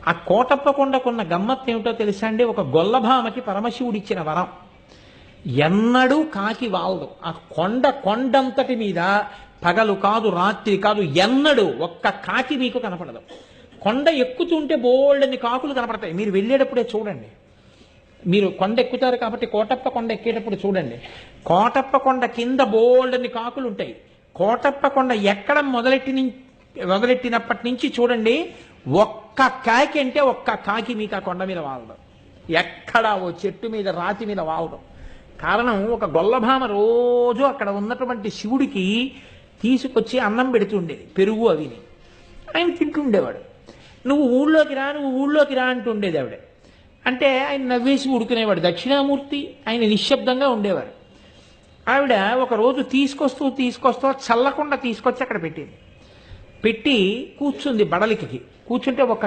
ఆ కోటప్ప కొండకున్న గమ్మత్తు ఏమిటో తెలుసా అండి? ఒక గొల్లభామకి పరమశివుడిచ్చిన వరం. ఎన్నడూ కాకి వాలదు. ఆ కొండంతటి మీద పగలు కాదు రాత్రి కాదు ఎన్నడూ ఒక్క కాకి మీకు కనపడదు. కొండ ఎక్కుతుంటే బోల్డని కాకులు కనపడతాయి. మీరు వెళ్ళేటప్పుడే చూడండి. మీరు కొండ ఎక్కుతారు కాబట్టి కోటప్ప కొండ ఎక్కేటప్పుడు చూడండి. కోటప్ప కొండ కింద బోల్డని కాకులు ఉంటాయి. కోటప్ప కొండ ఎక్కడం మొదలెట్టినప్పటి నుంచి చూడండి, ఒక్క కాకి అంటే ఒక్క కాకి మీకు ఆ కొండ మీద వాలడం. ఎక్కడ ఓ చెట్టు మీద రాతి మీద వాలడం. కారణం, ఒక గొల్లభామ రోజు అక్కడ ఉన్నటువంటి శివుడికి తీసుకొచ్చి అన్నం పెడుతుండేది, పెరుగు అవిని. ఆయన తింటుండేవాడు. నువ్వు ఊళ్ళోకి రా అంటుండేది ఆవిడ. అంటే ఆయన నవ్వేసి ఉడుకునేవాడు. దక్షిణామూర్తి, ఆయన నిశ్శబ్దంగా ఉండేవారు. ఆవిడ ఒకరోజు తీసుకొస్తూ చల్లకుండా తీసుకొచ్చి అక్కడ పెట్టి కూర్చుంది బడలికి. కూర్చుంటే ఒక